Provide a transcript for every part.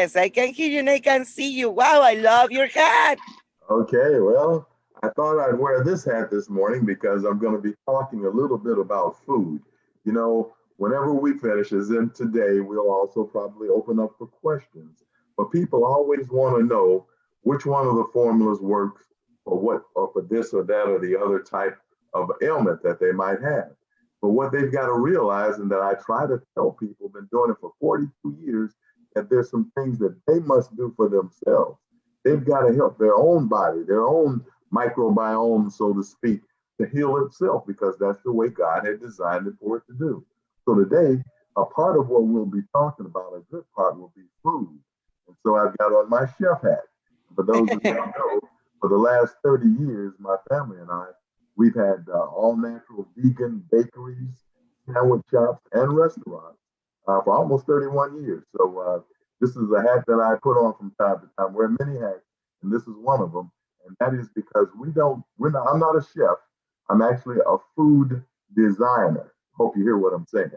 Yes, I can hear you and I can see you. Wow, I love your hat. Okay, well, I thought I'd wear this hat this morning because I'm going to be talking a little bit about food. Whenever we finish, as in today, we'll also probably open up for questions. But people always want to know which one of the formulas works for what, or for this or that or the other type of ailment that they might have. But what they've got to realize, and that I try to tell people, been doing it for 42 years, that there's some things that they must do for themselves. They've got to help their own body, their own microbiome, so to speak, to heal itself because that's the way God had designed it for it to do. So today, a part of what we'll be talking about, a good part, will be food. And so I've got on my chef hat. For those of you who know, for the last 30 years, my family and I, we've had all natural vegan bakeries, sandwich shops, and restaurants for almost 31 years. So this is a hat that I put on from time to time. Wear many hats, and this is one of them. And that is because I'm not a chef. I'm actually a food designer. Hope you hear what I'm saying.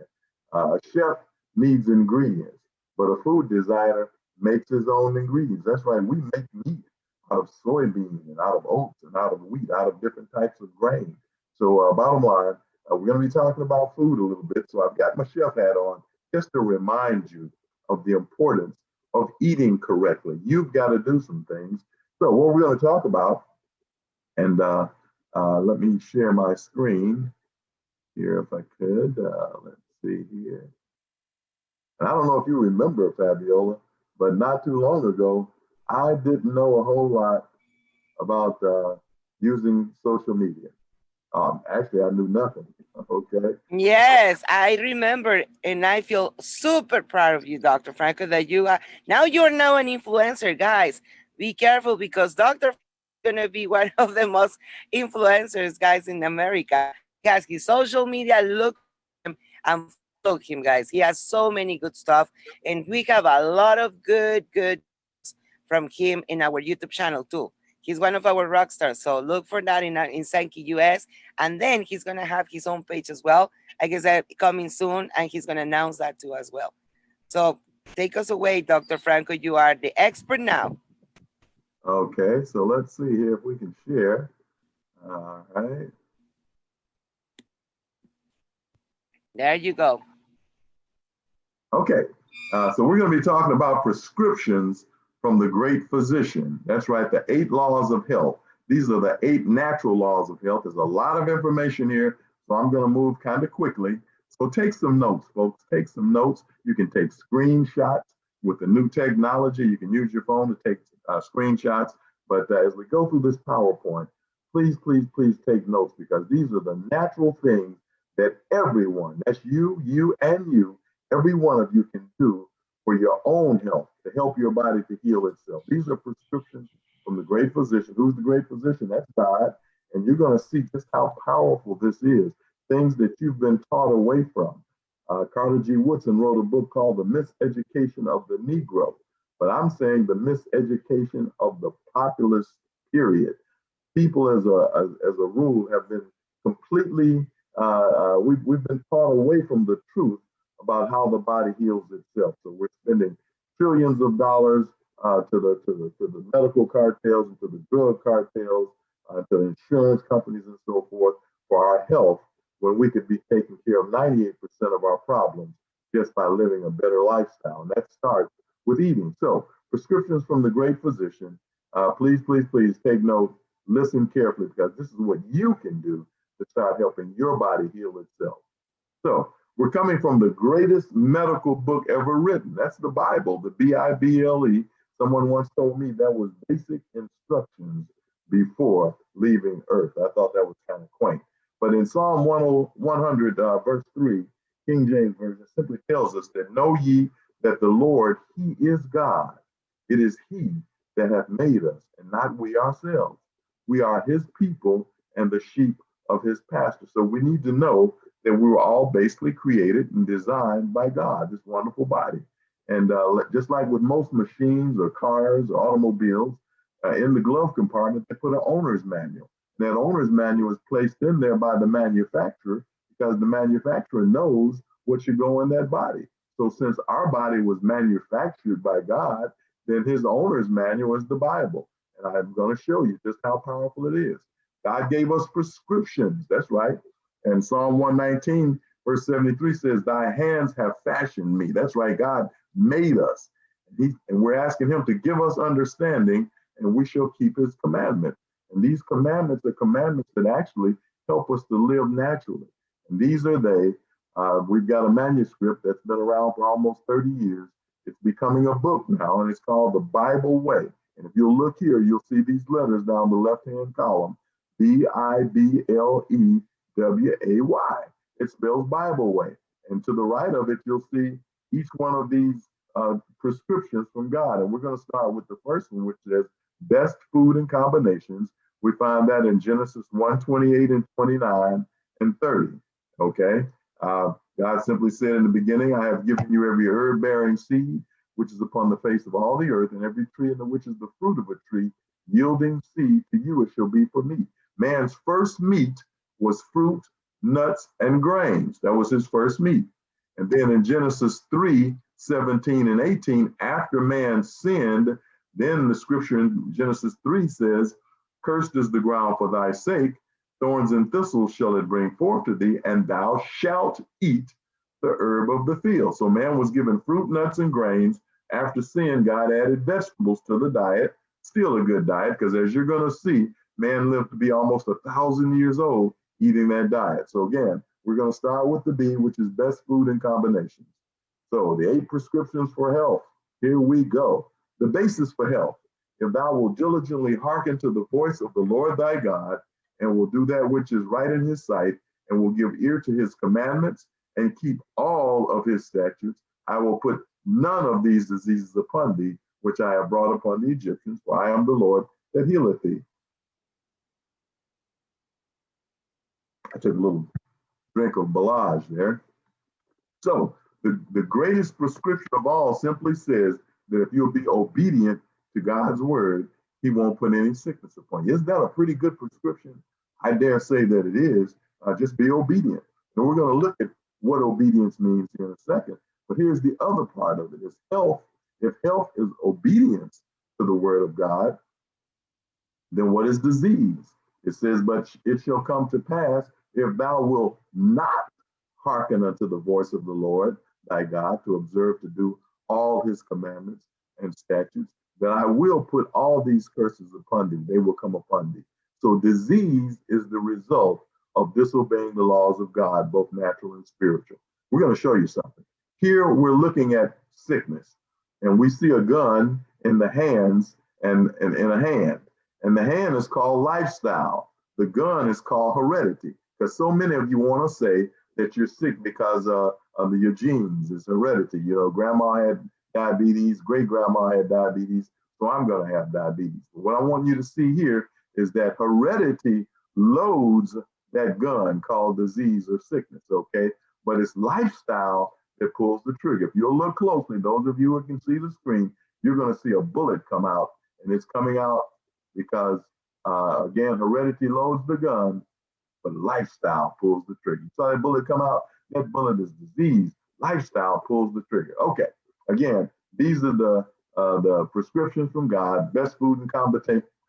A chef needs ingredients, but a food designer makes his own ingredients. That's right. We make meat out of soybean and out of oats and out of wheat, out of different types of grain. So, bottom line, we're going to be talking about food a little bit. So, I've got my chef hat on just to remind you of the importance of eating correctly. You've got to do some things. So, what we're going to talk about, and let me share my screen here if I could. Let's see here. And I don't know if you remember, Fabiola, but not too long ago, I didn't know a whole lot about using social media. Actually, I knew nothing. Okay. Yes, I remember, and I feel super proud of you, Dr. Franco, that you're now an influencer, guys. Be careful because Dr. is gonna be one of the most influencers, guys, in America. He has his social media. Look him and follow him, guys. He has so many good stuff, and we have a lot of good from him in our YouTube channel too. He's one of our rock stars, so look for that in Sankey US, and then he's gonna have his own page as well. I guess that coming soon, and he's gonna announce that too as well. So take us away, Dr. Franco. You are the expert now. Okay, so let's see here if we can share. All right. There you go. Okay, so we're going to be talking about prescriptions from the great physician. That's right, the 8 laws of health. These are the 8 natural laws of health. There's a lot of information here, so I'm going to move kind of quickly. So take some notes, folks. Take some notes. You can take screenshots with the new technology. You can use your phone to take screenshots. But as we go through this PowerPoint, please take notes because these are the natural things that everyone, that's you, and you, every one of you can do for your own health, to help your body to heal itself. These are prescriptions from the great physician. Who's the great physician? That's God. And you're going to see just how powerful this is, things that you've been taught away from. Carter G. Woodson wrote a book called The Miseducation of the Negro, but I'm saying the miseducation of the populace, period. People as a rule have been completely, we've been taught away from the truth about how the body heals itself. So we're spending trillions of dollars to the medical cartels and to the drug cartels, to the insurance companies and so forth for our health when we could be taking care of 98% of our problems just by living a better lifestyle. And that starts with eating. So prescriptions from the great physician. Please take note, listen carefully because this is what you can do to start helping your body heal itself. So we're coming from the greatest medical book ever written. That's the Bible, the Bible. Someone once told me that was basic instructions before leaving earth. I thought that was kind of quaint. But in Psalm 100, verse 3, King James Version simply tells us that know ye that the Lord, he is God. It is he that hath made us and not we ourselves. We are his people and the sheep of his pasture. So we need to know that we were all basically created and designed by God, this wonderful body. And just like with most machines or cars or automobiles, in the glove compartment, they put an owner's manual. And that owner's manual is placed in there by the manufacturer because the manufacturer knows what should go in that body. So since our body was manufactured by God, then his owner's manual is the Bible. And I'm going to show you just how powerful it is. God gave us prescriptions. That's right. And Psalm 119, verse 73 says, thy hands have fashioned me. That's right. God made us. And we're asking him to give us understanding, and we shall keep his commandments. And these commandments are commandments that actually help us to live naturally. And these are they. We've got a manuscript that's been around for almost 30 years. It's becoming a book now, and it's called The Bible Way. And if you'll look here, you'll see these letters down the left-hand column, Bibleway. It spells Bible Way. And to the right of it, you'll see each one of these prescriptions from God. And we're going to start with the first one, which says best food and combinations. We find that in Genesis 1:28 and 29 and 30. Okay. God simply said in the beginning, I have given you every herb bearing seed, which is upon the face of all the earth, and every tree in the which is the fruit of a tree, yielding seed to you it shall be for meat. Man's first meat was fruit, nuts, and grains. That was his first meat. And then in Genesis 3:17 and 18, after man sinned, then the scripture in Genesis 3 says, cursed is the ground for thy sake, thorns and thistles shall it bring forth to thee, and thou shalt eat the herb of the field. So man was given fruit, nuts, and grains. After sin, God added vegetables to the diet. Still a good diet, because as you're going to see, man lived to be almost 1,000 years old eating that diet. So again, we're going to start with the B, which is best food and combinations. So the 8 prescriptions for health. Here we go. The basis for health. If thou wilt diligently hearken to the voice of the Lord thy God, and will do that which is right in his sight, and will give ear to his commandments, and keep all of his statutes, I will put none of these diseases upon thee, which I have brought upon the Egyptians, for I am the Lord that healeth thee. I took a little drink of Balage there. So the greatest prescription of all simply says that if you'll be obedient to God's word, he won't put any sickness upon you. Isn't that a pretty good prescription? I dare say that it is. Just be obedient. And we're going to look at what obedience means here in a second. But here's the other part of it is health. If health is obedience to the word of God, then what is disease? It says, but it shall come to pass if thou wilt not hearken unto the voice of the Lord thy God to observe to do all his commandments and statutes, that I will put all these curses upon thee. They will come upon thee. So disease is the result of disobeying the laws of God, both natural and spiritual. We're going to show you something. Here we're looking at sickness, and we see a gun in the hands and in a hand. And the hand is called lifestyle. The gun is called heredity, because so many of you want to say that you're sick because of your genes. It's heredity. You know, grandma had diabetes, great grandma had diabetes, so I'm going to have diabetes. But what I want you to see here is that heredity loads that gun called disease or sickness, okay? But it's lifestyle that pulls the trigger. If you'll look closely, those of you who can see the screen, you're going to see a bullet come out, and it's coming out because, again, heredity loads the gun, but lifestyle pulls the trigger. You saw that bullet come out? That bullet is disease. Lifestyle pulls the trigger. Okay, again, these are the prescriptions from God: best food and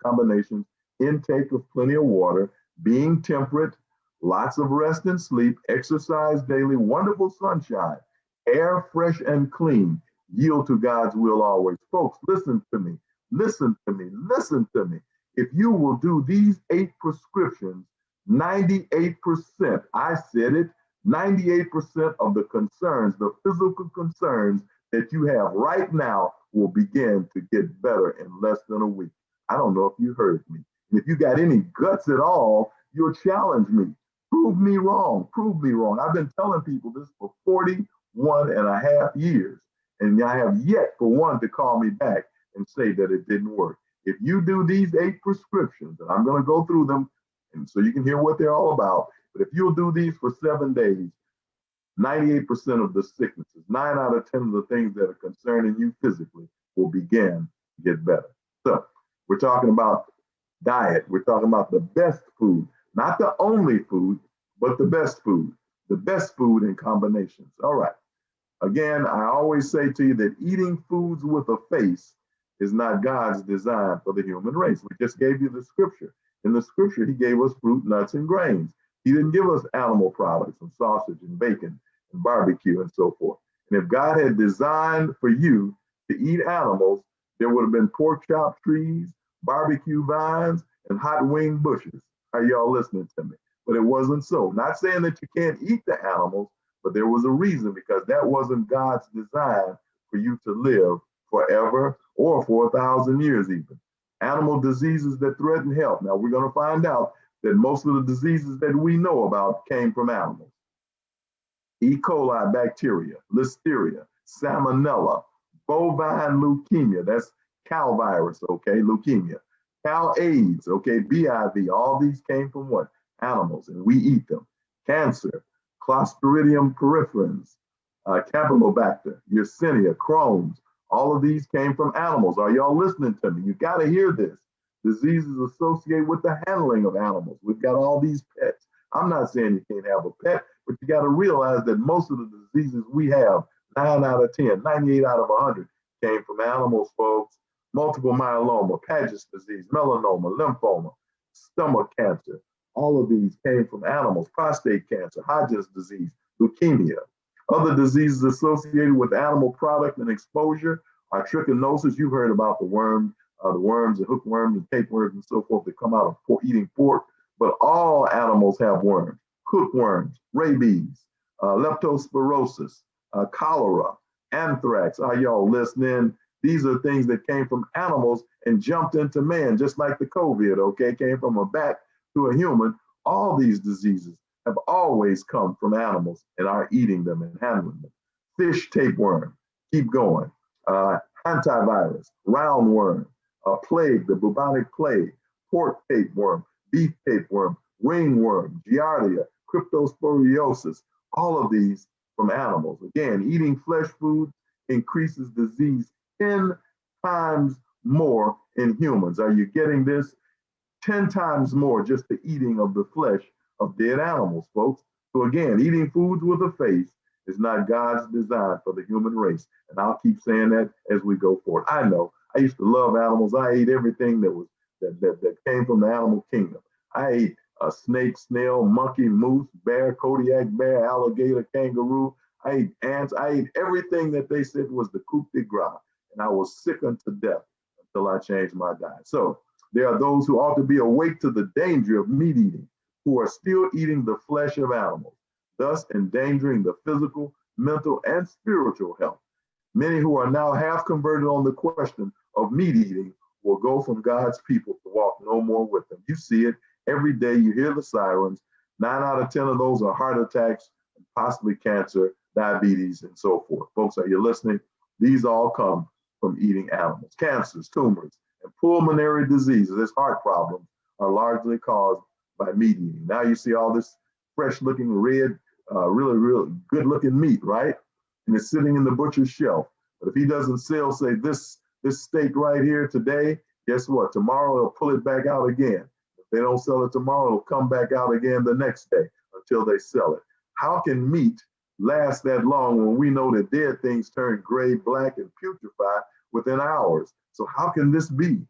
combinations, intake of plenty of water, being temperate, lots of rest and sleep, exercise daily, wonderful sunshine, air fresh and clean, yield to God's will always. Folks, listen to me, listen to me, listen to me. If you will do these 8 prescriptions, 98%, I said it, 98% of the concerns, the physical concerns that you have right now will begin to get better in less than a week. I don't know if you heard me. And if you got any guts at all, you'll challenge me. Prove me wrong. Prove me wrong. I've been telling people this for 41 and a half years, and I have yet for one to call me back and say that it didn't work. If you do these 8 prescriptions, and I'm going to go through them, and so you can hear what they're all about, but if you'll do these for 7 days, 98% of the sicknesses, 9 out of 10 of the things that are concerning you physically will begin to get better. So we're talking about diet. We're talking about the best food, not the only food, but the best food in combinations. All right. Again, I always say to you that eating foods with a face is not God's design for the human race. We just gave you the scripture. In the scripture, he gave us fruit, nuts, and grains. He didn't give us animal products and sausage and bacon and barbecue and so forth. And if God had designed for you to eat animals, there would have been pork chop trees, barbecue vines, and hot wing bushes. Are y'all listening to me? But it wasn't so. Not saying that you can't eat the animals, but there was a reason, because that wasn't God's design for you to live forever or for 1,000 years even. Animal diseases that threaten health. Now we're going to find out that most of the diseases that we know about came from animals. E. coli bacteria, listeria, salmonella, bovine leukemia, that's cow virus, okay, leukemia, cow AIDS, okay, BIV, all these came from what? Animals, and we eat them. Cancer, Clostridium perfringens, Campylobacter, Yersinia, Crohn's, all of these came from animals. Are y'all listening to me? You got to hear this. Diseases associated with the handling of animals. We've got all these pets. I'm not saying you can't have a pet, but you got to realize that most of the diseases we have, 9 out of 10, 98 out of 100, came from animals, folks. Multiple myeloma, Paget's disease, melanoma, lymphoma, stomach cancer, all of these came from animals. Prostate cancer, Hodgkin's disease, leukemia. Other diseases associated with animal product and exposure are trichinosis. You've heard about the worms and hookworms and tapeworms and so forth that come out of eating pork. But all animals have worms: hookworms, rabies, leptospirosis, cholera, anthrax. Are y'all listening? These are things that came from animals and jumped into man, just like the COVID, okay, came from a bat to a human. All these diseases have always come from animals and are eating them and handling them. Fish tapeworm, keep going. Hantavirus, roundworm, plague, the bubonic plague, pork tapeworm, beef tapeworm, ringworm, giardia, cryptosporiosis, all of these from animals. Again, eating flesh food increases disease 10 times more in humans. Are you getting this? 10 times more just the eating of the flesh of dead animals, folks. So again, eating foods with a face is not God's design for the human race. And I'll keep saying that as we go forward. I know I used to love animals. I ate everything that came from the animal kingdom. I ate a snake, snail, monkey, moose, bear, Kodiak bear, alligator, kangaroo. I ate ants. I ate everything that they said was the coup de grace. And I was sick unto death until I changed my diet. So there are those who ought to be awake to the danger of meat eating, who are still eating the flesh of animals, thus endangering the physical, mental, and spiritual health. Many who are now half converted on the question of meat eating will go from God's people to walk no more with them. You see it every day. You hear the sirens. 9 out of 10 of those are heart attacks, possibly cancer, diabetes, and so forth. Folks, are you listening? These all come from eating animals. Cancers, tumors, and pulmonary diseases, this heart problems, are largely caused by meat eating. Now you see all this fresh looking red, really good looking meat, right? And it's sitting in the butcher's shelf. But if he doesn't sell, say, this steak right here today, guess what? Tomorrow they'll pull it back out again. If they don't sell it tomorrow, it'll come back out again the next day until they sell it. How can meat last that long when we know that dead things turn gray, black, and putrefy within hours? So how can this be?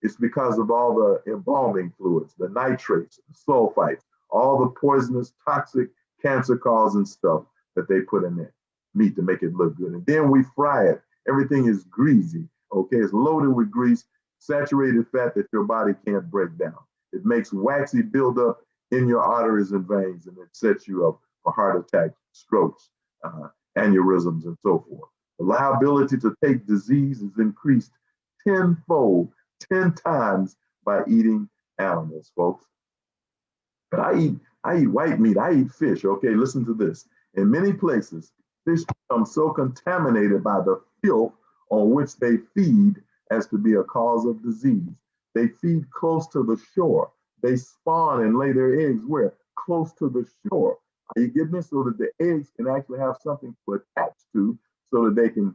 It's because of all the embalming fluids, the nitrates, the sulfites, all the poisonous, toxic, cancer-causing stuff that they put in there, meat, to make it look good. And then we fry it. Everything is greasy, okay? It's loaded with grease, saturated fat that your body can't break down. It makes waxy buildup in your arteries and veins, and it sets you up for heart attacks, strokes, aneurysms, and so forth. The liability to take disease is increased tenfold, 10 times by eating animals, folks. But I eat white meat, I eat fish, okay? Listen to this. In many places, fish become so contaminated by the filth on which they feed as to be a cause of disease. They feed close to the shore. They spawn and lay their eggs where? Close to the shore. Are you getting this? So that the eggs can actually have something to attach to so that they can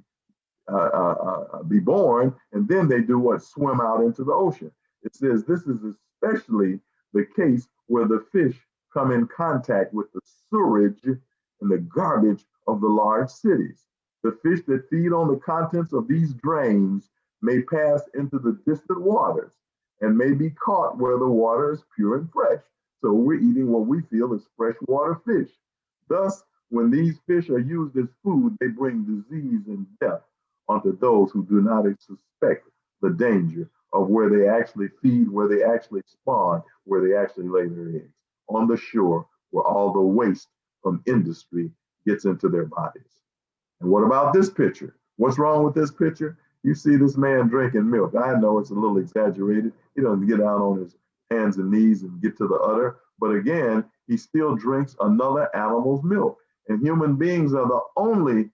be born, and then they do what? Swim out into the ocean. It says this is especially the case where the fish come in contact with the sewage and the garbage of the large cities. The fish that feed on the contents of these drains may pass into the distant waters and may be caught where the water is pure and fresh. So we're eating what we feel is freshwater fish. Thus, when these fish are used as food, they bring disease and death onto those who do not suspect the danger of where they actually feed, where they actually spawn, where they actually lay their eggs, on the shore where all the waste from industry gets into their bodies. And what about this picture? What's wrong with this picture? You see this man drinking milk. I know it's a little exaggerated. He doesn't get down on his hands and knees and get to the udder. But again, he still drinks another animal's milk. And human beings are the only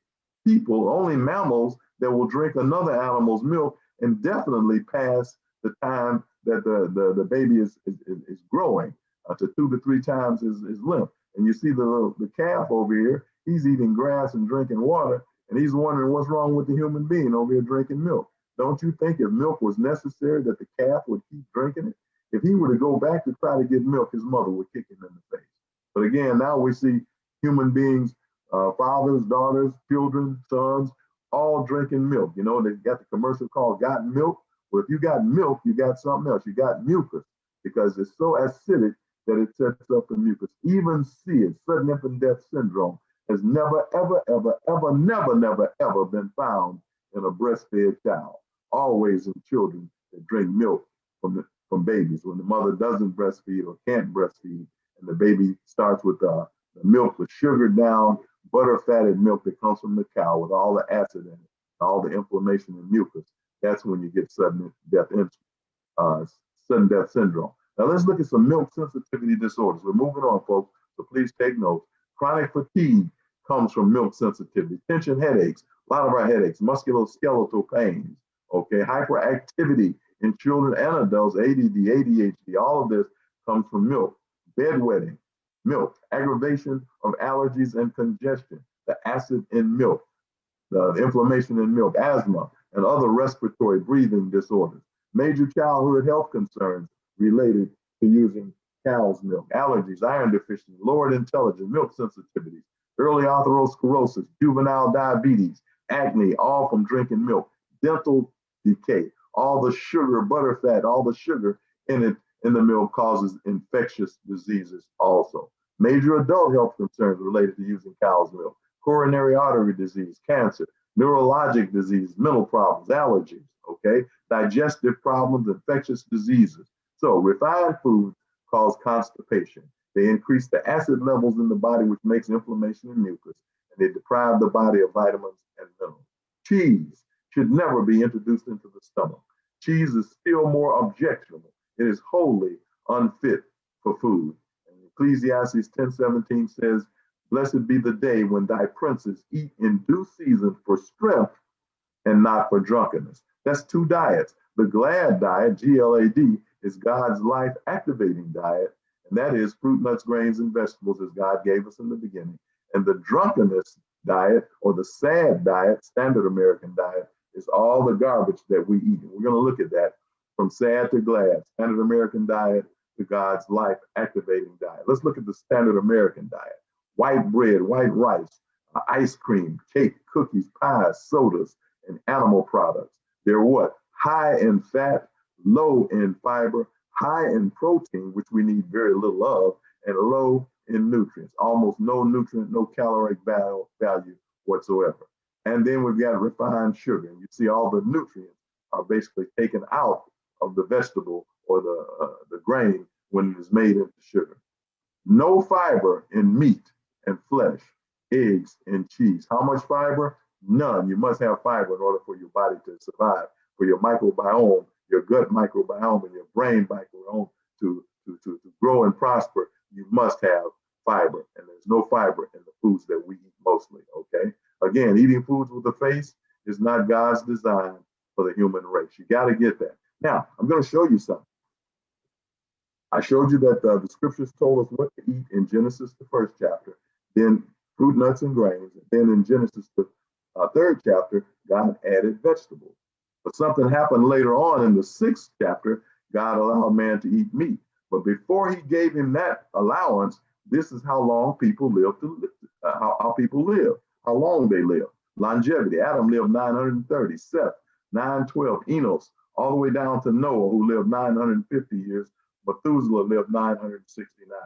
people, only mammals that will drink another animal's milk and definitely pass the time that the baby is growing to 2 to 3 times his length. And you see the calf over here, he's eating grass and drinking water, and he's wondering what's wrong with the human being over here drinking milk. Don't you think if milk was necessary that the calf would keep drinking it? If he were to go back to try to get milk, his mother would kick him in the face. But again, now we see human beings, fathers, daughters, children, sons, all drinking milk. You know, they got the commercial called Got Milk. Well, if you got milk, you got something else. You got mucus because it's so acidic that it sets up the mucus. Even SIDS, sudden infant death syndrome, has never, ever, ever, ever, never, never, ever been found in a breastfed child. Always in children that drink milk from babies. When the mother doesn't breastfeed or can't breastfeed, and the baby starts with the milk with sugared down, butter fatted milk that comes from the cow with all the acid in it, all the inflammation and mucus, that's when you get sudden death syndrome. Now let's look at some milk sensitivity disorders. We're moving on, folks, so please take notes. Chronic fatigue comes from milk sensitivity. Tension headaches, a lot of our headaches, musculoskeletal pains, okay, hyperactivity in children and adults, ADD, ADHD, all of this comes from milk. Bedwetting, milk, aggravation of allergies and congestion, the acid in milk, the inflammation in milk, asthma, and other respiratory breathing disorders. Major childhood health concerns related to using cow's milk, allergies, iron deficiency, lowered intelligence, milk sensitivities, early atherosclerosis, juvenile diabetes, acne, all from drinking milk, dental decay, all the sugar, butterfat, all the sugar in it in the milk causes infectious diseases also. Major adult health concerns related to using cow's milk, coronary artery disease, cancer, neurologic disease, mental problems, allergies, okay, digestive problems, infectious diseases. So refined foods cause constipation. They increase the acid levels in the body, which makes inflammation and mucus, and they deprive the body of vitamins and minerals. Cheese should never be introduced into the stomach. Cheese is still more objectionable. It is wholly unfit for food. And Ecclesiastes 10:17 says, "Blessed be the day when thy princes eat in due season for strength and not for drunkenness." That's two diets. The GLAD diet, GLAD, is God's life activating diet, and that is fruit, nuts, grains, and vegetables as God gave us in the beginning. And the drunkenness diet, or the SAD diet, standard American diet, is all the garbage that we eat. And we're going to look at that from SAD to GLAD, standard American diet to God's life activating diet. Let's look at the standard American diet. White bread, white rice, ice cream, cake, cookies, pies, sodas, and animal products. They're what? High in fat, low in fiber, high in protein, which we need very little of, and low in nutrients. Almost no nutrient, no caloric value whatsoever. And then we've got refined sugar. And you see all the nutrients are basically taken out of the vegetable or the grain when it is made into sugar. No fiber in meat and flesh, eggs and cheese. How much fiber? None. You must have fiber in order for your body to survive, for your microbiome, your gut microbiome, and your brain microbiome to grow and prosper. You must have fiber, and there's no fiber in the foods that we eat mostly, okay? Again, eating foods with a face is not God's design for the human race. You got to get that. Now, I'm going to show you something. I showed you that the scriptures told us what to eat in Genesis, the first chapter, then fruit, nuts, and grains. And then in Genesis, the third chapter, God added vegetables. But something happened later on in the sixth chapter. God allowed man to eat meat. But before he gave him that allowance, this is how long people live how people live. how long they live. Longevity, Adam lived 930, Seth 912, Enos, all the way down to Noah, who lived 950 years. Methuselah lived 969.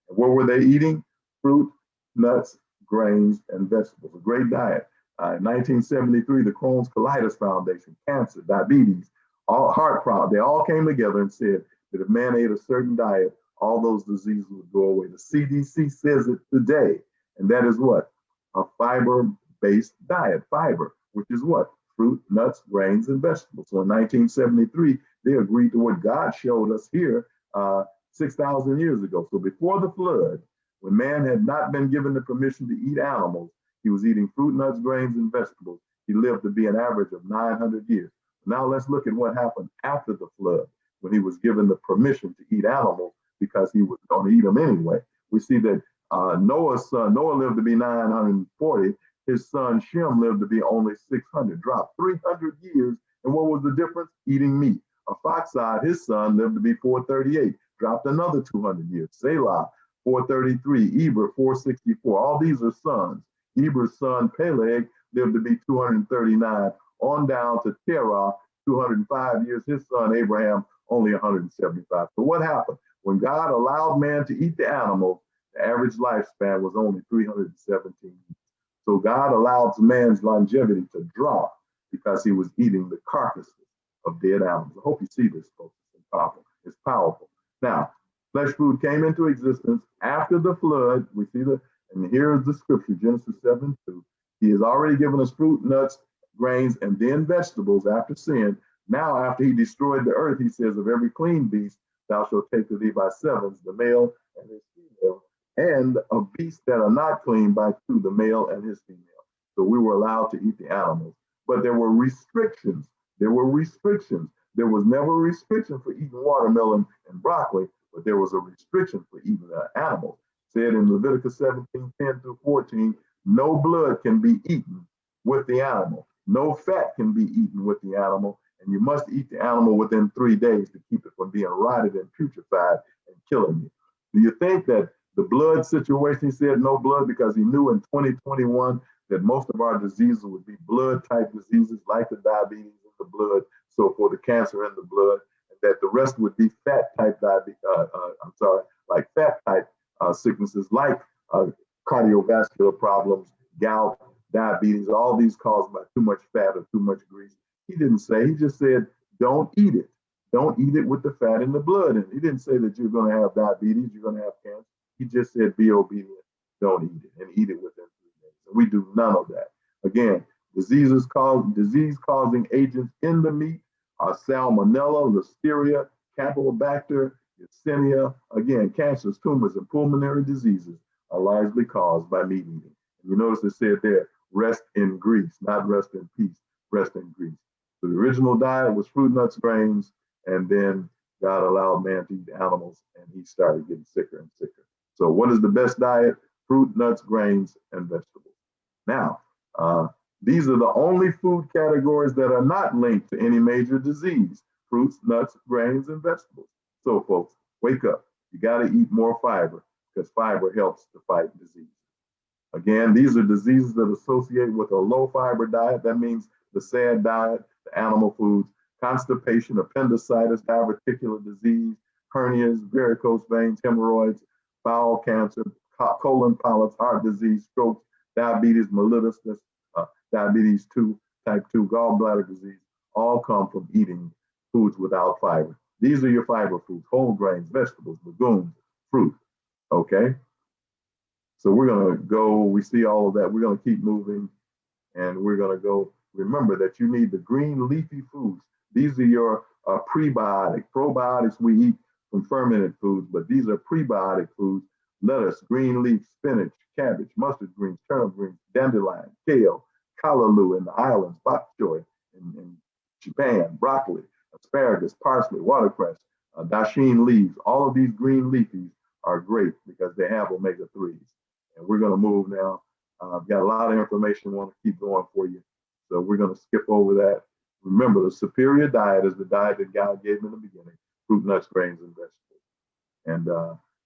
And what were they eating? Fruit, nuts, grains, and vegetables. A great diet. In 1973, the Crohn's Colitis Foundation, cancer, diabetes, all heart problems, they all came together and said that if man ate a certain diet, all those diseases would go away. The CDC says it today, and that is what? A fiber-based diet, fiber, which is what? Fruit, nuts, grains, and vegetables. So in 1973, they agreed to what God showed us here 6,000 years ago. So before the flood, when man had not been given the permission to eat animals, he was eating fruit, nuts, grains, and vegetables. He lived to be an average of 900 years. Now let's look at what happened after the flood, when he was given the permission to eat animals because he was going to eat them anyway. We see that Noah's son, Noah lived to be 940. His son Shem lived to be only 600, dropped 300 years. And what was the difference? Eating meat. Arphaxad, his son, lived to be 438, dropped another 200 years. Selah, 433, Eber, 464. All these are sons. Eber's son Peleg lived to be 239, on down to Terah, 205 years. His son Abraham, only 175. So what happened? When God allowed man to eat the animals, the average lifespan was only 317 years. So God allowed man's longevity to drop because he was eating the carcasses of dead animals. I hope you see this, folks. It's powerful. It's powerful. Now, flesh food came into existence after the flood. We see and here is the scripture, Genesis 7:2. He has already given us fruit, nuts, grains, and then vegetables after sin. Now, after he destroyed the earth, he says, of every clean beast, thou shalt take to thee by sevens, the male and his female, and of beasts that are not clean by two, the male and his female. So we were allowed to eat the animals. But there were restrictions. There were restrictions. There was never a restriction for eating watermelon and broccoli, but there was a restriction for eating animals. Said in Leviticus 17:10-14, no blood can be eaten with the animal. No fat can be eaten with the animal, and you must eat the animal within 3 days to keep it from being rotted and putrefied and killing you. Do you think that the blood situation, he said no blood because he knew in 2021 that most of our diseases would be blood type diseases like the diabetes in the blood, so for the cancer in the blood, and that the rest would be fat type like fat type sicknesses like cardiovascular problems, gout, diabetes, all these caused by too much fat or too much grease. He didn't say, he just said, don't eat it. Don't eat it with the fat in the blood. And he didn't say that you're going to have diabetes, you're going to have cancer. He just said, be obedient, don't eat it, and eat it within 3 days. And we do none of that. Again, disease-causing agents in the meat are salmonella, listeria, campylobacter, Yersinia. Again, cancers, tumors, and pulmonary diseases are largely caused by meat eating. And you notice it said there, rest in grease, not rest in peace, rest in grease. So the original diet was fruit, nuts, grains, and then God allowed man to eat animals, and he started getting sicker and sicker. So what is the best diet? Fruit, nuts, grains, and vegetables. Now, these are the only food categories that are not linked to any major disease: fruits, nuts, grains, and vegetables. So, folks, wake up. You got to eat more fiber because fiber helps to fight disease. Again, these are diseases that associate with a low fiber diet. That means the SAD diet, the animal foods, constipation, appendicitis, diverticular disease, hernias, varicose veins, hemorrhoids, bowel cancer, colon polyps, heart disease, strokes, diabetes mellitus, diabetes 2, type 2, gallbladder disease, all come from eating foods without fiber. These are your fiber foods: whole grains, vegetables, legumes, fruit. Okay? So we're going to go, we see all of that. We're going to keep moving, and we're going to go. Remember that you need the green leafy foods. These are your prebiotic. Probiotics we eat from fermented foods, but these are prebiotic foods: lettuce, green leaf, spinach, cabbage, mustard greens, turnip greens, dandelion, kale, callaloo in the islands, bok choy in Japan, broccoli, asparagus, parsley, watercress, dasheen leaves. All of these green leafies are great because they have omega-3s. And we're going to move now. I've got a lot of information I want to keep going for you. So we're going to skip over that. Remember, the superior diet is the diet that God gave in the beginning: fruit, nuts, grains, and vegetables. And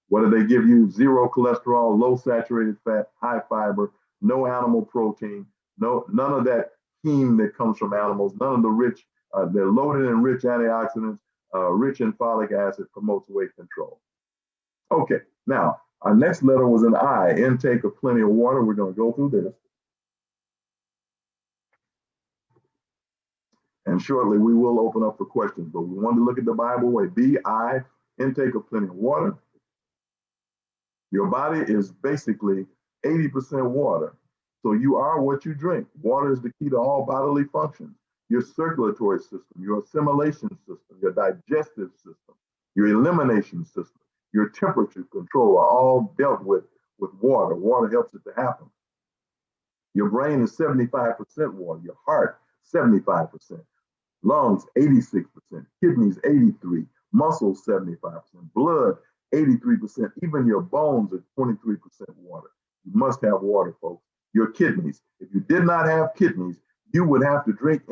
what do they give you? Zero cholesterol, low saturated fat, high fiber, no animal protein, none of that heme that comes from animals, none of the rich, they're loaded in rich antioxidants, rich in folic acid, promotes weight control. Okay, now our next letter was an I, intake of plenty of water. We're going to go through this. And shortly we will open up for questions, but we want to look at the Bible way. B-I, intake of plenty of water. Your body is basically 80% water. So you are what you drink. Water is the key to all bodily functions. Your circulatory system, your assimilation system, your digestive system, your elimination system, your temperature control are all dealt with water. Water helps it to happen. Your brain is 75% water. Your heart, 75%. Lungs, 86%. Kidneys, 83%. Muscles, 75%. Blood, 83%. Even your bones are 23% water. You must have water, folks. Your kidneys. If you did not have kidneys, you would have to drink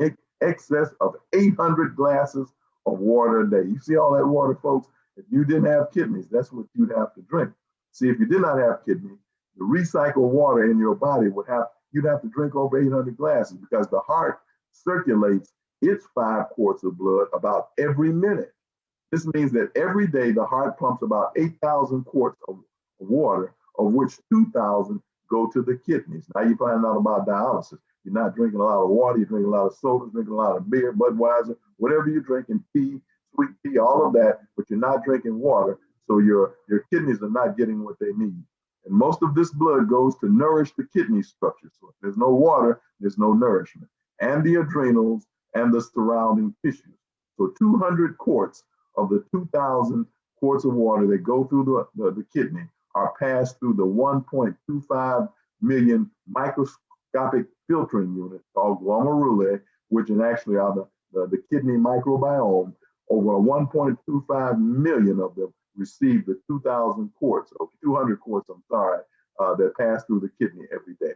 excess of 800 glasses of water a day. You see all that water, folks? If you didn't have kidneys, that's what you'd have to drink. See, if you did not have kidneys, the recycled water in your body you'd have to drink over 800 glasses because the heart circulates its 5 quarts of blood about every minute. This means that every day the heart pumps about 8,000 quarts of water, of which 2,000 go to the kidneys. Now you find out about dialysis. You're not drinking a lot of water, you're drinking a lot of soda, drinking a lot of beer, Budweiser, whatever you're drinking, tea, sweet tea, all of that, but you're not drinking water. So your kidneys are not getting what they need. And most of this blood goes to nourish the kidney structure. So if there's no water, there's no nourishment. And the adrenals and the surrounding tissues. So 200 quarts of the 2,000 quarts of water that go through the kidney are passed through the 1.25 million microscopic filtering units called glomeruli, which actually are the kidney microbiome. Over 1.25 million of them receive the 2,000 quarts, or 200 quarts, that pass through the kidney every day.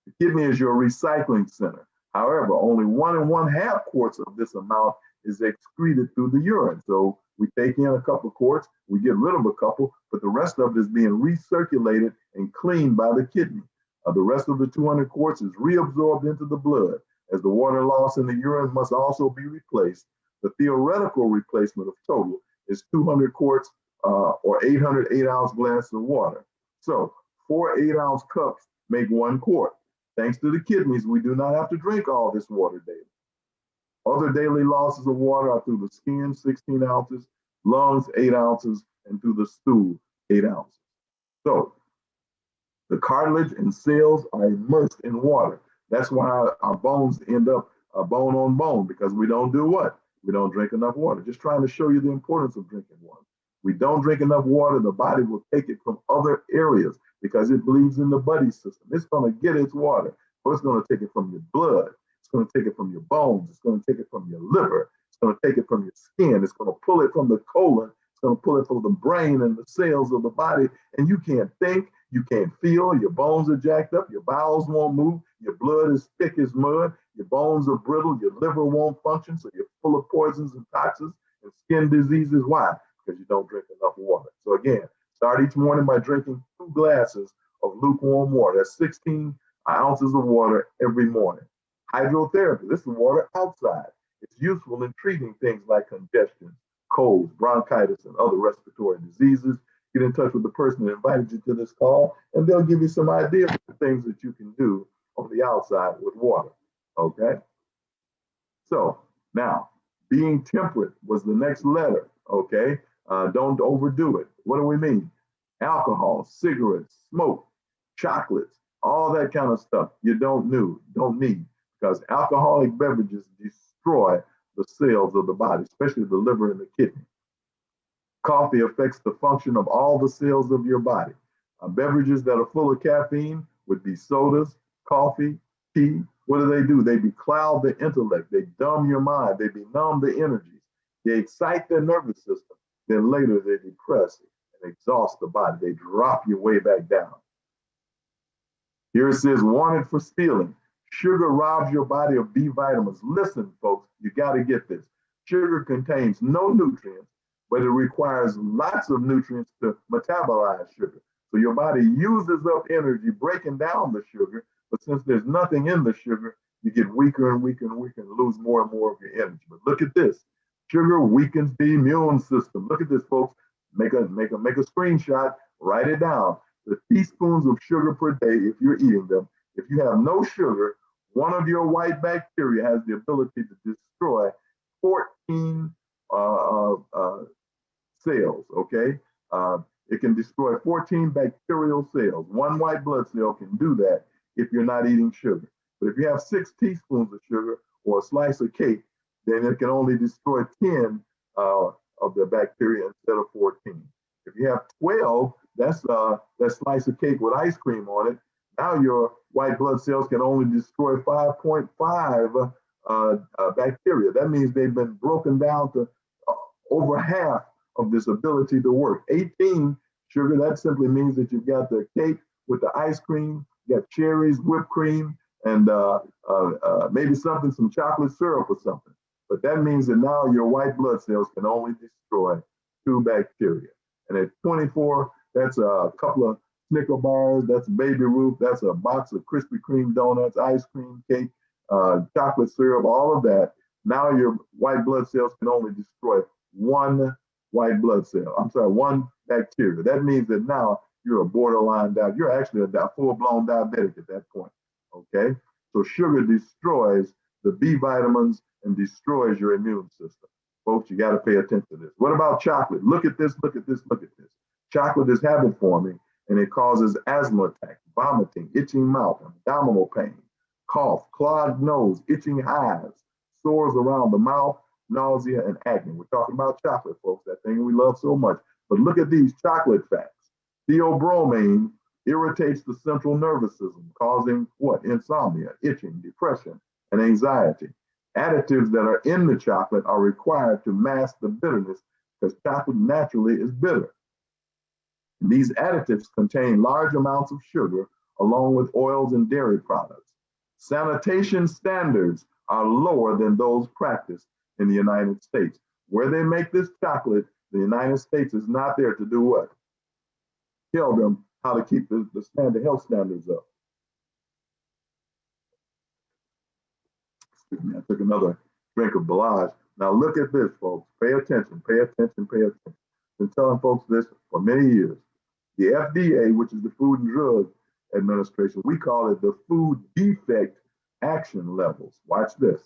The kidney is your recycling center. However, only 1 1/2 quarts of this amount is excreted through the urine. So we take in a couple of quarts, we get rid of a couple, but the rest of it is being recirculated and cleaned by the kidney. The rest of the 200 quarts is reabsorbed into the blood, as the water loss in the urine must also be replaced. The theoretical replacement of total is 200 quarts or 800 8-ounce glasses of water. So 4 8-ounce cups make 1 quart. Thanks to the kidneys, we do not have to drink all this water daily. Other daily losses of water are through the skin, 16 ounces, lungs, 8 ounces, and through the stool, 8 ounces. So the cartilage and cells are immersed in water. That's why our bones end up bone on bone, because we don't do what? We don't drink enough water. Just trying to show you the importance of drinking water. We don't drink enough water, the body will take it from other areas because it bleeds in the buddy system. It's going to get its water, but it's going to take it from your blood. It's going to take it from your bones. It's going to take it from your liver. It's going to take it from your skin. It's going to pull it from the colon. It's going to pull it from the brain and the cells of the body. And you can't think. You can't feel. Your bones are jacked up. Your bowels won't move. Your blood is thick as mud. Your bones are brittle. Your liver won't function. So you're full of poisons and toxins and skin diseases. Why? Because you don't drink enough water. So again, start each morning by drinking 2 glasses of lukewarm water. That's 16 ounces of water every morning. Hydrotherapy, this is water outside. It's useful in treating things like congestion, colds, bronchitis, and other respiratory diseases. Get in touch with the person that invited you to this call, and they'll give you some ideas of things that you can do on the outside with water. Okay? So now, being temperate was the next letter. Okay? Don't overdo it. What do we mean? Alcohol, cigarettes, smoke, chocolates, all that kind of stuff you don't need, because alcoholic beverages destroy the cells of the body, especially the liver and the kidney. Coffee affects the function of all the cells of your body. Beverages that are full of caffeine would be sodas, coffee, tea. What do? They becloud the intellect. They dumb your mind. They benumb the energies. They excite the nervous system. Then later they depress and exhaust the body. They drop you way back down. Here it says, wanted for stealing. Sugar robs your body of B vitamins. Listen, folks, you got to get this. Sugar contains no nutrients, but it requires lots of nutrients to metabolize sugar. So your body uses up energy breaking down the sugar, but since there's nothing in the sugar, you get weaker and weaker and weaker and lose more and more of your energy. But look at this. Sugar weakens the immune system. Look at this, folks. Make a screenshot, write it down. The teaspoons of sugar per day, if you're eating them, if you have no sugar, one of your white bacteria has the ability to destroy 14 cells, okay? It can destroy 14 bacterial cells. One white blood cell can do that if you're not eating sugar. But if you have 6 teaspoons of sugar or a slice of cake, then it can only destroy 10 of the bacteria instead of 14. If you have 12, that's that slice of cake with ice cream on it. Now your white blood cells can only destroy 5.5 bacteria. That means they've been broken down to over half of this ability to work. 18 sugar, that simply means that you've got the cake with the ice cream, you got cherries, whipped cream, and maybe some chocolate syrup or something. But that means that now your white blood cells can only destroy 2 bacteria. And at 24, that's a couple of Snicker bars, that's Baby Ruth, that's a box of Krispy Kreme donuts, ice cream, cake, chocolate syrup, all of that. Now your white blood cells can only destroy 1 white blood cell. I'm sorry, 1 bacteria. That means that now you're a borderline diabetic. You're actually a full-blown diabetic at that point. Okay? So sugar destroys the B vitamins and destroys your immune system. Folks, you got to pay attention to this. What about chocolate? Look at this, look at this, look at this. Chocolate is habit forming and it causes asthma attacks, vomiting, itching mouth, abdominal pain, cough, clogged nose, itching hives, sores around the mouth, nausea, and acne. We're talking about chocolate, folks, that thing we love so much. But look at these chocolate facts. Theobromine irritates the central nervous system, causing what? Insomnia, itching, depression, and anxiety. Additives that are in the chocolate are required to mask the bitterness because chocolate naturally is bitter. These additives contain large amounts of sugar along with oils and dairy products. Sanitation standards are lower than those practiced in the United States. Where they make this chocolate, the United States is not there to do what? Tell them how to keep the health standards up. Excuse me, I took another drink of Belage. Now look at this, folks. Pay attention, pay attention, pay attention. I've been telling folks this for many years. The FDA, which is the Food and Drug Administration, we call it the food defect action levels. Watch this.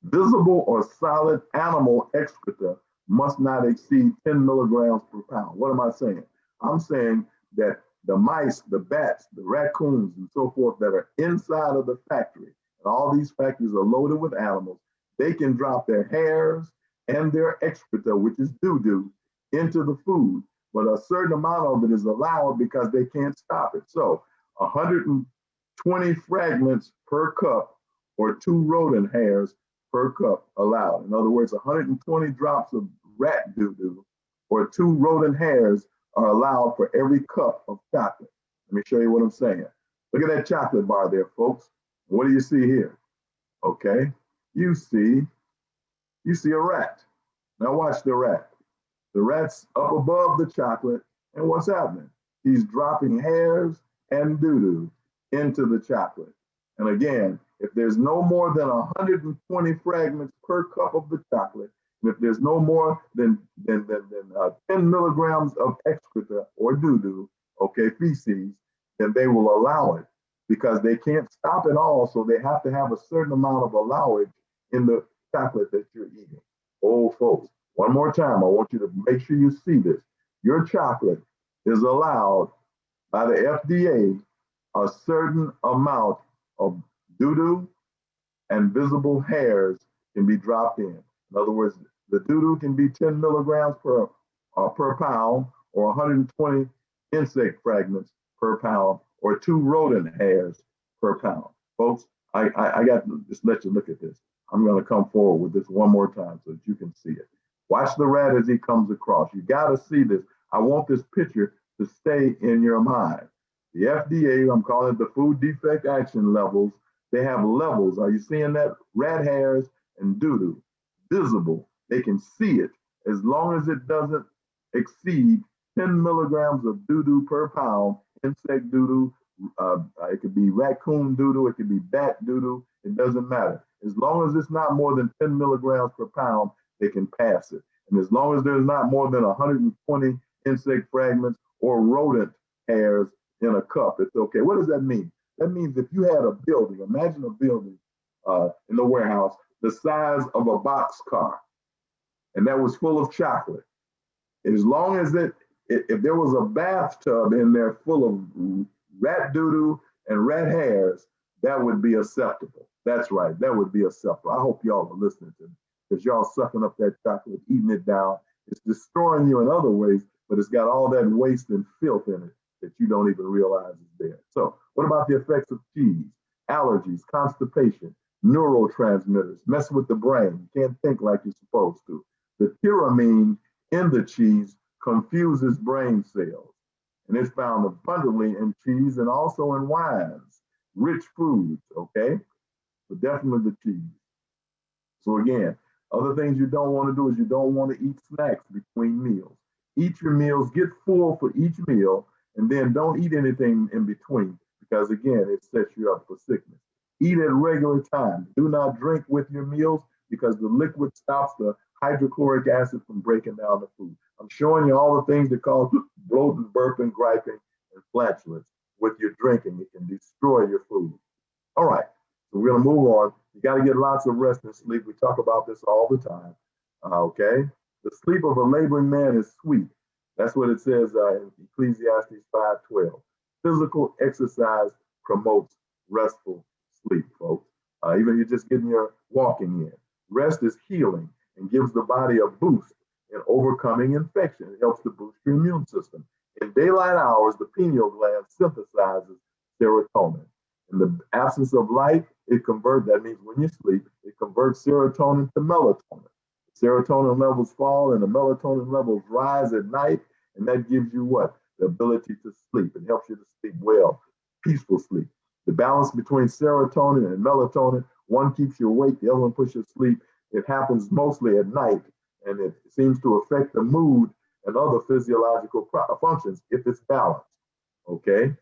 Visible or solid animal excreta must not exceed 10 milligrams per pound. What am I saying? I'm saying that the mice, the bats, the raccoons, and so forth that are inside of the factory, and all these factories are loaded with animals, they can drop their hairs and their excreta, which is doo-doo, into the food. But a certain amount of it is allowed because they can't stop it. So 120 fragments per cup or 2 rodent hairs per cup allowed. In other words, 120 drops of rat doo-doo or 2 rodent hairs are allowed for every cup of chocolate. Let me show you what I'm saying. Look at that chocolate bar there, folks. What do you see here? Okay, you see a rat. Now watch the rat. The rat's up above the chocolate, and what's happening? He's dropping hairs and doo-doo into the chocolate. And again, if there's no more than 120 fragments per cup of the chocolate, and if there's no more than 10 milligrams of excreta or doo-doo, okay, feces, then they will allow it because they can't stop it all, so they have to have a certain amount of allowance in the chocolate that you're eating. Oh, folks, one more time, I want you to make sure you see this. Your chocolate is allowed by the FDA a certain amount of doo-doo and visible hairs can be dropped in. In other words, the doo-doo can be 10 milligrams per pound or 120 insect fragments per pound or 2 rodent hairs per pound. Folks, I got to just let you look at this. I'm going to come forward with this one more time so that you can see it. Watch the rat as he comes across. You got to see this. I want this picture to stay in your mind. The FDA, I'm calling it the food defect action levels. They have levels. Are you seeing that? Rat hairs and doo-doo, visible. They can see it as long as it doesn't exceed 10 milligrams of doo-doo per pound, insect doo-doo. It could be raccoon doo-doo, it could be bat doo-doo, it doesn't matter. As long as it's not more than 10 milligrams per pound, they can pass it. And as long as there's not more than 120 insect fragments or rodent hairs in a cup, it's okay. What does that mean? That means if you had a building, imagine a building in the warehouse the size of a box car, and that was full of chocolate. As long as if there was a bathtub in there full of rat doo-doo and rat hairs, that would be acceptable. That's right, that would be acceptable. I hope y'all are listening to me because y'all sucking up that chocolate, eating it down. It's destroying you in other ways, but it's got all that waste and filth in it that you don't even realize is there. So, what about the effects of cheese? Allergies, constipation, neurotransmitters, mess with the brain. You can't think like you're supposed to. The tyramine in the cheese confuses brain cells, and it's found abundantly in cheese and also in wines, rich foods, okay? So definitely the cheese. So again, other things you don't want to do is you don't want to eat snacks between meals. Eat your meals, get full for each meal, and then don't eat anything in between because again, it sets you up for sickness. Eat at regular times. Do not drink with your meals because the liquid stops the hydrochloric acid from breaking down the food. I'm showing you all the things that cause bloating, burping, griping, and flatulence. With your drinking, it can destroy your food. All right, so we're going to move on. You got to get lots of rest and sleep. We talk about this all the time. Okay? The sleep of a laboring man is sweet. That's what it says in Ecclesiastes 5:12. Physical exercise promotes restful sleep, folks. Even you're just getting your walking in. Rest is healing and gives the body a boost in overcoming infection. It helps to boost your immune system. In daylight hours, the pineal gland synthesizes serotonin. In the absence of light, that means when you sleep, it converts serotonin to melatonin. Serotonin levels fall and the melatonin levels rise at night, and that gives you what? The ability to sleep. It helps you to sleep well, peaceful sleep. The balance between serotonin and melatonin, one keeps you awake, the other one puts you to sleep. It happens mostly at night, and it seems to affect the mood and other physiological functions if it's balanced. Okay?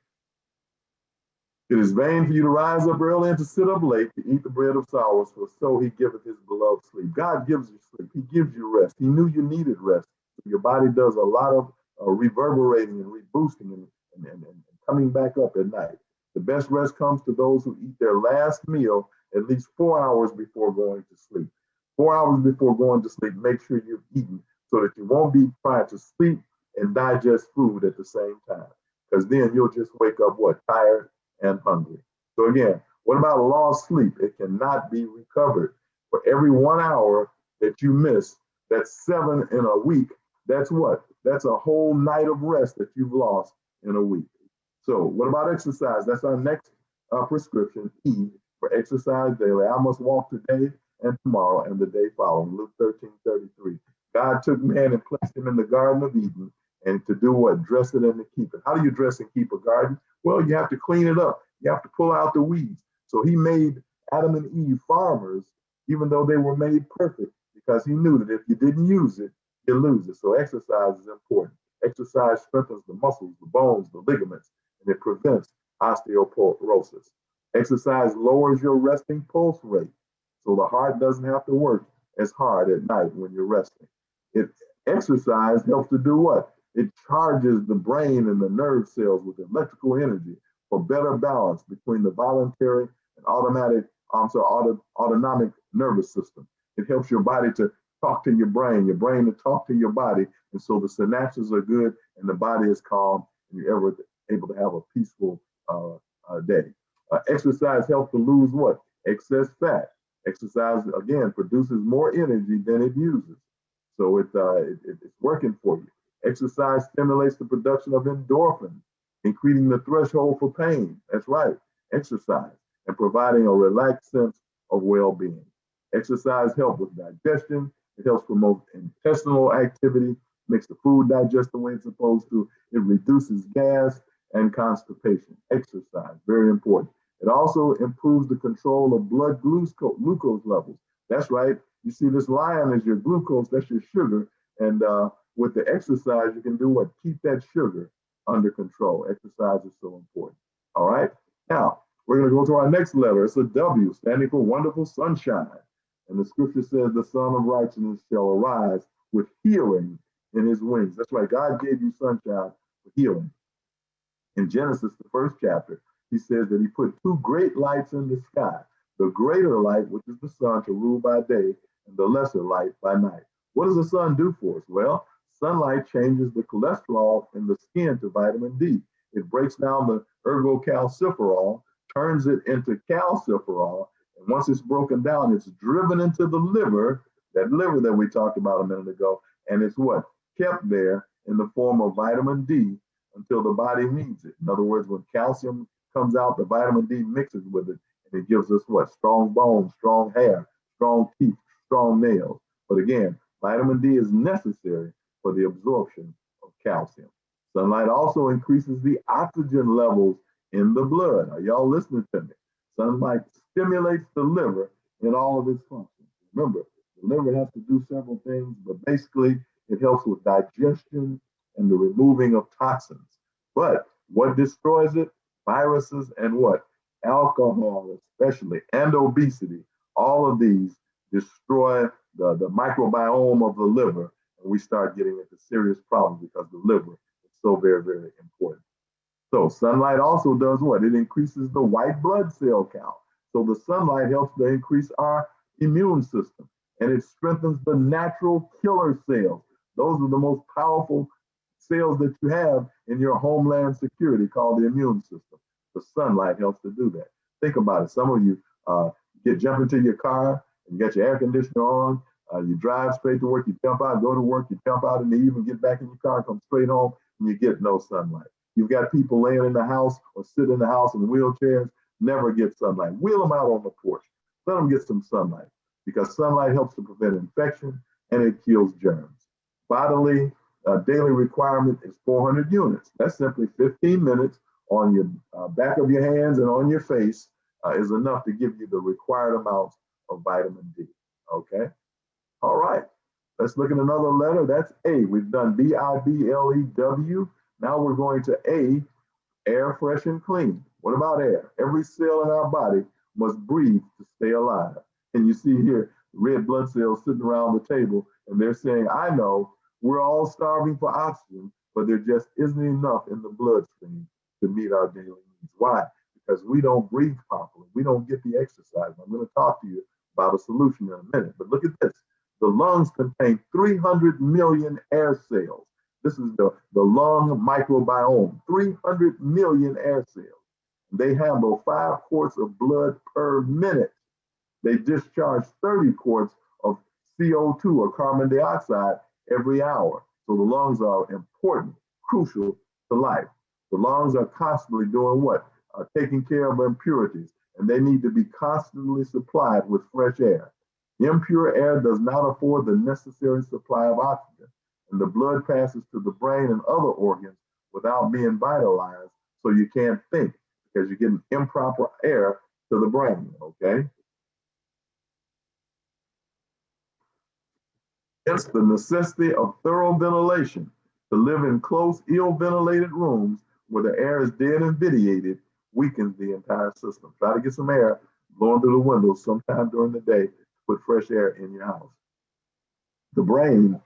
It is vain for you to rise up early and to sit up late to eat the bread of sorrows, for so he giveth his beloved sleep. God gives you sleep. He gives you rest. He knew you needed rest. So your body does a lot of reverberating and reboosting and coming back up at night. The best rest comes to those who eat their last meal at least 4 hours before going to sleep. 4 hours before going to sleep, make sure you've eaten so that you won't be trying to sleep and digest food at the same time. Because then you'll just wake up, what, tired and hungry. So again, what about lost sleep? It cannot be recovered. For every 1 hour that you miss, that's 7 in a week. That's what? That's a whole night of rest that you've lost in a week. So what about exercise? That's our next prescription, E, for exercise daily. I must walk today and tomorrow and the day following. Luke 13:33. God took man and placed him in the Garden of Eden and to do what? Dress it and to keep it. How do you dress and keep a garden? Well, you have to clean it up. You have to pull out the weeds. So he made Adam and Eve farmers, even though they were made perfect, because he knew that if you didn't use it, you lose it. So exercise is important. Exercise strengthens the muscles, the bones, the ligaments, and it prevents osteoporosis. Exercise lowers your resting pulse rate, so the heart doesn't have to work as hard at night when you're resting. It exercise helps to do what? It charges the brain and the nerve cells with electrical energy for better balance between the voluntary and autonomic nervous system. It helps your body to talk to your brain to talk to your body, and so the synapses are good and the body is calm, and you're able to have a peaceful day. Exercise helps to lose what? Excess fat. Exercise again produces more energy than it uses, so it's working for you. Exercise stimulates the production of endorphins, increasing the threshold for pain. That's right, exercise, and providing a relaxed sense of well-being. Exercise helps with digestion. It helps promote intestinal activity, makes the food digest the way it's supposed to. It reduces gas and constipation. Exercise, very important. It also improves the control of blood glucose levels. That's right. You see, this lion is your glucose, that's your sugar, and with the exercise, you can do what? Keep that sugar under control. Exercise is so important. All right. Now, we're going to go to our next letter. It's a W, standing for wonderful sunshine. And the scripture says, the Son of Righteousness shall arise with healing in his wings. That's right. God gave you sunshine for healing. In Genesis, the first chapter, he says that he put two great lights in the sky, the greater light, which is the sun, to rule by day, and the lesser light by night. What does the sun do for us? Well, sunlight changes the cholesterol in the skin to vitamin D. It breaks down the ergocalciferol, turns it into calciferol, and once it's broken down, it's driven into the liver, that liver that we talked about a minute ago, and it's what? Kept there in the form of vitamin D until the body needs it. In other words, when calcium comes out, the vitamin D mixes with it, and it gives us what? Strong bones, strong hair, strong teeth, strong nails. But again, vitamin D is necessary for the absorption of calcium. Sunlight also increases the oxygen levels in the blood. Are y'all listening to me? Sunlight stimulates the liver in all of its functions. Remember, the liver has to do several things, but basically it helps with digestion and the removing of toxins. But what destroys it? Viruses and what? Alcohol, especially, and obesity. All of these destroy the microbiome of the liver, and we start getting into serious problems because the liver is so very, very important. So sunlight also does what? It increases the white blood cell count. So the sunlight helps to increase our immune system, and it strengthens the natural killer cells. Those are the most powerful cells that you have in your homeland security, called the immune system. The sunlight helps to do that. Think about it. Some of you jump into your car and you got your air conditioner on. You drive straight to work. You jump out, go to work. You jump out in the evening, get back in your car, come straight home, and you get no sunlight. You've got people laying in the house or sit in the house in wheelchairs, never get sunlight. Wheel them out on the porch. Let them get some sunlight, because sunlight helps to prevent infection and it kills germs. Bodily daily requirement is 400 units. That's simply 15 minutes on your back of your hands and on your face is enough to give you the required amounts of vitamin D. Okay? All right. Let's look at another letter. That's A. We've done B-I-B-L-E-W. Now we're going to A, air, fresh, and clean. What about air? Every cell in our body must breathe to stay alive. And you see here, red blood cells sitting around the table, and they're saying, I know we're all starving for oxygen, but there just isn't enough in the bloodstream to meet our daily needs. Why? Because we don't breathe properly. We don't get the exercise. I'm going to talk to you about a solution in a minute. But look at this. The lungs contain 300 million air cells. This is the lung microbiome, 300 million air cells. They handle 5 quarts of blood per minute. They discharge 30 quarts of CO2 or carbon dioxide every hour. So the lungs are important, crucial to life. The lungs are constantly doing what? Taking care of impurities, and they need to be constantly supplied with fresh air. Impure air does not afford the necessary supply of oxygen, and the blood passes to the brain and other organs without being vitalized, so you can't think because you're getting improper air to the brain, okay? Hence the necessity of thorough ventilation. To live in close, ill-ventilated rooms where the air is dead and vitiated weakens the entire system. Try to get some air blowing through the windows sometime during the day to put fresh air in your house. The brain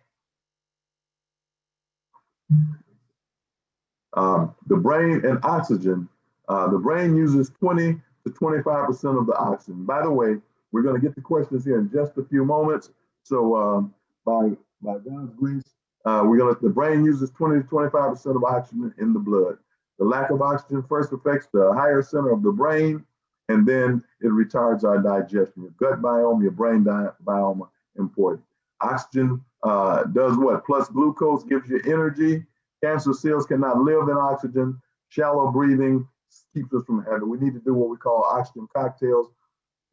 and oxygen, the brain uses 20 to 25% of the oxygen. By the way, we're going to get to questions here in just a few moments. So by God's grace, the brain uses 20 to 25% of oxygen in the blood. The lack of oxygen first affects the higher center of the brain, and then it retards our digestion. Your gut biome, your brain biome are important. Oxygen does what? Plus glucose gives you energy. Cancer cells cannot live in oxygen. Shallow breathing keeps us from having. We need to do what we call oxygen cocktails.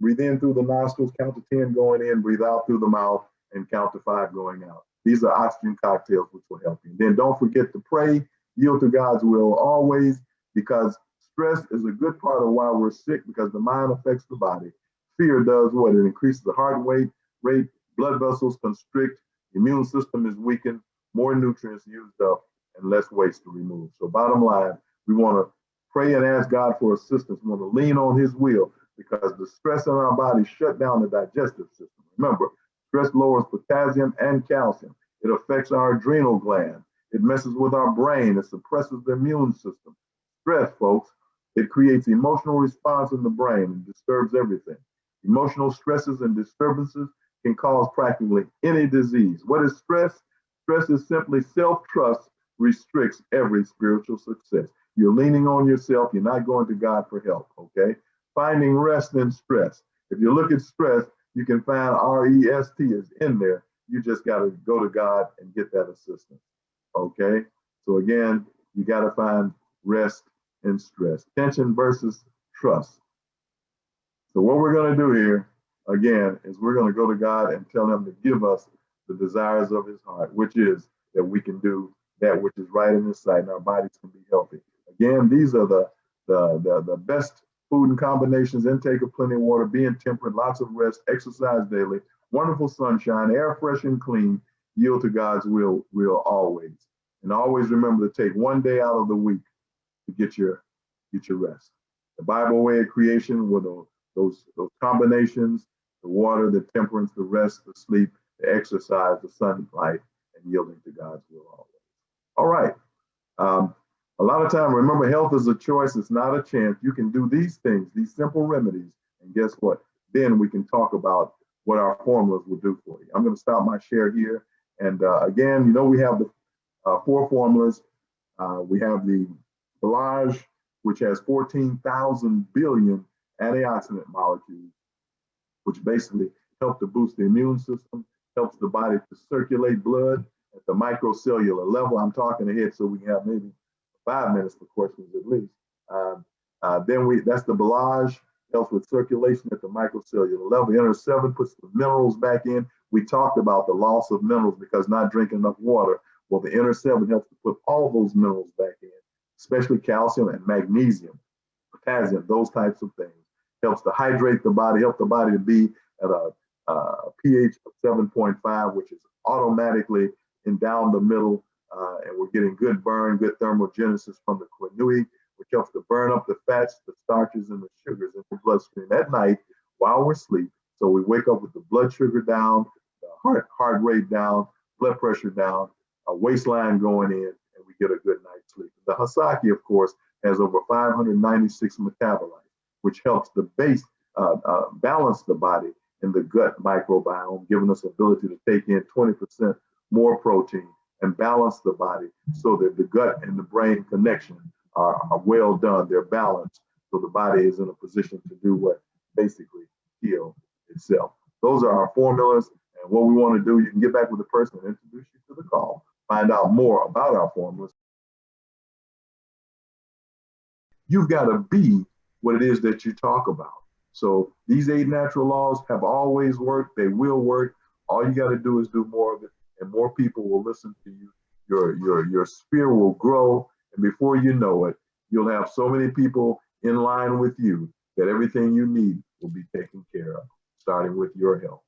Breathe in through the nostrils, count to 10 going in, breathe out through the mouth, and count to 5 going out. These are oxygen cocktails which will help you. Then don't forget to pray, yield to God's will always, because stress is a good part of why we're sick, because the mind affects the body. Fear does what? It increases the heart rate, blood vessels constrict, immune system is weakened. more nutrients used up, and less waste to remove. So bottom line, we want to pray and ask God for assistance. We want to lean on his will because the stress in our body shut down the digestive system. Remember, stress lowers potassium and calcium. It affects our adrenal gland. It messes with our brain. It suppresses the immune system. Stress, folks, it creates emotional response in the brain and disturbs everything. Emotional stresses and disturbances can cause practically any disease. What is stress? Stress is simply self-trust restricts every spiritual success. You're leaning on yourself. You're not going to God for help, okay? Finding rest in stress. If you look at stress, you can find REST is in there. You just got to go to God and get that assistance, okay? So again, you got to find rest in stress. Tension versus trust. So what we're going to do here, again, is we're going to go to God and tell him to give us the desires of his heart, which is that we can do that which is right in his sight and our bodies can be healthy. Again, these are the best food and combinations: intake of plenty of water, being temperate, lots of rest, exercise daily, wonderful sunshine, air fresh and clean, yield to God's will always. And always remember to take one day out of the week to get your rest. The Bible way of creation with those combinations: the water, the temperance, the rest, the sleep, the exercise, the sunlight, and yielding to God's will always. All right. A lot of time, remember, health is a choice. It's not a chance. You can do these things, these simple remedies, and guess what? Then we can talk about what our formulas will do for you. I'm going to stop my share here. And again, we have the 4 formulas. We have the Belage, which has 14,000 billion antioxidant molecules, which basically help to boost the immune system, helps the body to circulate blood at the microcellular level. I'm talking ahead so we can have maybe 5 minutes for questions at least. That's the Belage, helps with circulation at the microcellular level. Inter7 puts the minerals back in. We talked about the loss of minerals because not drinking enough water. Well, the Inter7 helps to put all those minerals back in, especially calcium and magnesium, potassium, those types of things. Helps to hydrate the body, help the body to be at a pH of 7.5, which is automatically in down the middle, and we're getting good burn, good thermogenesis from the quinine, which helps to burn up the fats, the starches, and the sugars in the bloodstream at night while we're asleep. So we wake up with the blood sugar down, the heart rate down, blood pressure down, a waistline going in, and we get a good night's sleep. The Hasaki, of course, has over 596 metabolites, which helps to balance the body in the gut microbiome, giving us ability to take in 20% more protein and balance the body so that the gut and the brain connection are well done. They're balanced, so the body is in a position to do what basically heal itself. Those are our formulas, and what we want to do, you can get back with the person and introduce you to the call, find out more about our formulas. You've got to be what it is that you talk about. So these 8 natural laws have always worked. They will work. All you got to do is do more of it, and more people will listen to you. Your sphere will grow, and before you know it, you'll have so many people in line with you that everything you need will be taken care of, starting with your health.